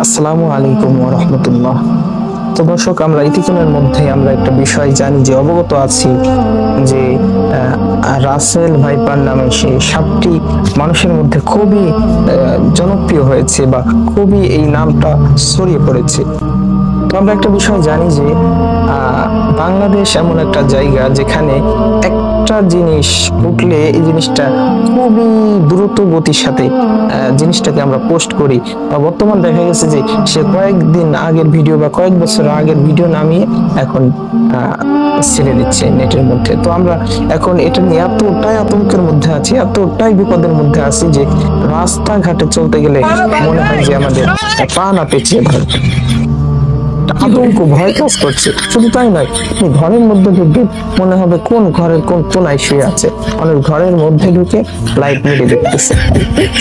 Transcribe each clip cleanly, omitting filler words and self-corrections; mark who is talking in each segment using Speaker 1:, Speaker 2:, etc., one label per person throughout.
Speaker 1: আসসালামু আলাইকুম ওয়া রাহমাতুল্লাহ। তো দর্শক, আমরা ইতিহাসের মধ্যে আমরা একটা বিষয় জানি, যে অবগত আছি যে রাসেল ভাইপার নামে সেই সাপটি মানুষের মধ্যে খুবই জনপ্রিয় হয়েছে বা খুবই এই নামটা ছড়িয়ে পড়েছে। তো আমরা একটা বিষয় জানি যে বাংলাদেশ এমন একটা জায়গা যেখানে একটা জিনিস উঠলে এই জিনিসটা খুবই দ্রুত গতির সাথে জিনিসটাকে আমরা পোস্ট করি, বা বর্তমান দেখা গেছে যে সে কয়েকদিন আগের ভিডিও বা কয়েক বছর আগের ভিডিও নামিয়ে এখন ছেড়ে দিচ্ছে নেটের মধ্যে। তো আমরা এখন এটা নিয়ে এতটাই আতঙ্কের মধ্যে আছি, এতটাই বিপদের মধ্যে আছি যে রাস্তাঘাটে চলতে গেলে মনে হয় যে আমাদের পা না পেছিয়ে ধরে, আতঙ্ক ভয় কাজ করছে। শুধু তাই নয়, আপনি ঘরের মধ্যে ঢুকে মনে হবে কোন ঘরের কোন কোনায় শুয়ে আছে, অনেক ঘরের মধ্যে ঢুকে লাইট মেরে দেখতেছে।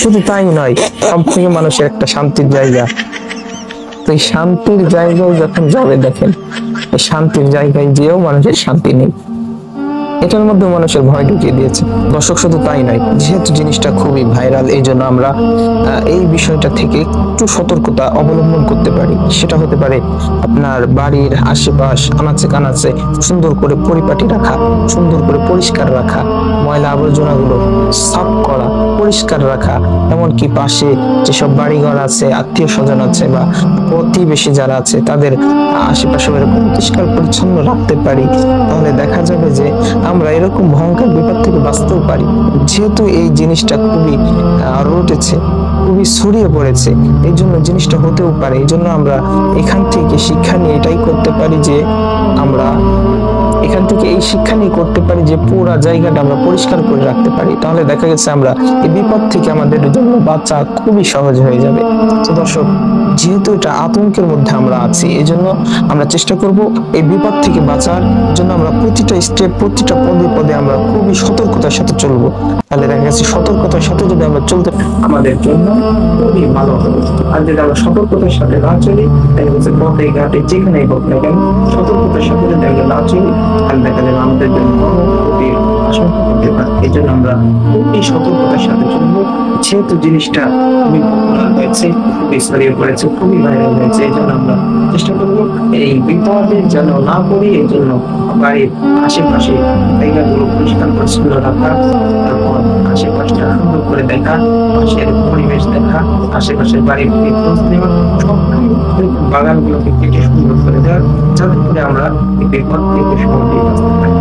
Speaker 1: শুধু তাই নয়, সব থেকে মানুষের একটা শান্তির জায়গা, তো এই শান্তির জায়গায় যখন যাবে দেখেন, এই শান্তির জায়গায় যেও মানুষের শান্তি নেই, এটার মধ্যে মানুষের ভয় ঢুকিয়ে দিয়েছে। দর্শক, শুধু তাই নয়, যেহেতু জিনিসটা খুবই ভাইরাল, এই জন্য আমরা এই বিষয়টা থেকে একটু সতর্কতা অবলম্বন করতে পারি। সেটা হতে পারে আপনার বাড়ির আশেপাশ আনাচে কানাচে সুন্দর করে পরিপাটি রাখা, সুন্দর করে পরিষ্কার রাখা, ময়লা আবর্জনাগুলো সাফ করা, পরিষ্কার রাখা। এমনকি পাশে যেসব বাড়িঘর আছে, আত্মীয় স্বজন আছে বা প্রতিবেশী যারা আছে, তাদের আশেপাশে এরকম পরিষ্কার পরিচ্ছন্ন রাখতে পারি, তাহলে দেখা যাবে যে আমরা এরকম ভয়ঙ্কর বিপদ থেকে বাঁচতেও পারি। যেহেতু এই জিনিসটা খুবই রটেছে, খুবই ছড়িয়ে পড়েছে, এই জন্য জিনিসটা হতেও পারে। এই জন্য আমরা এখান থেকে শিক্ষা নিয়ে এটাই করতে পারি যে আমরা এখান থেকে এই শিক্ষা নিয়ে করতে পারি যে পুরো জায়গাটা আমরা পরিষ্কার করে রাখতে পারি, তাহলে দেখা গেছে আমরা এই বিপদ থেকে আমাদের জন্য বাঁচা খুবই সহজ হয়ে যাবে। তো দর্শক, যেহেতু এটা আতঙ্কের মধ্যে আমরা আছি, এই জন্য আমরা চেষ্টা করব এই বিপদ থেকে বাঁচার জন্য আমরা প্রতিটা স্টেপ, প্রতিটা পদে পদে আমরা খুবই সতর্কতার সাথে চলবো। তাহলে দেখা গেছে সতর্কতার সাথে যদি আমরা চলতে, আমাদের জন্য খুবই ভালো হবে। আর যদি আমরা সতর্কতার সাথে না চলি, দেখা গেছে পথে ঘাটে যেখানেই হোক না কেন, সতর্কতার সাথে যদি আমরা না চলি, তাহলে দেখা যাবে আমাদের জন্য ক্ষতির আশঙ্কা করতে পারে। এই জন্য আমরা খুবই সতর্কতার সাথে চলবো। যেহেতু জিনিসটা খুবই পপুলার হয়েছে, খুবই ছড়িয়ে পড়েছে, খুবই ভাইরাল হয়েছে, এই জন্য আমরা চেষ্টা করবো এই বিপদে যেন না পড়ি। এই জন্য বাড়ির আশেপাশে জায়গাগুলো পরিষ্কার পরিচ্ছন্ন রাখা, তারপর আশেপাশটা সুন্দর করে দেখা, পাশের পরিবেশ দেখা, আশেপাশের বাড়ির খোঁজ নেওয়া, সব বাগানগুলোকে কেটে সুন্দর করে দেওয়া, যাতে করে আমরা এই বিপদ থেকে সহজেই বাঁচতে পারি।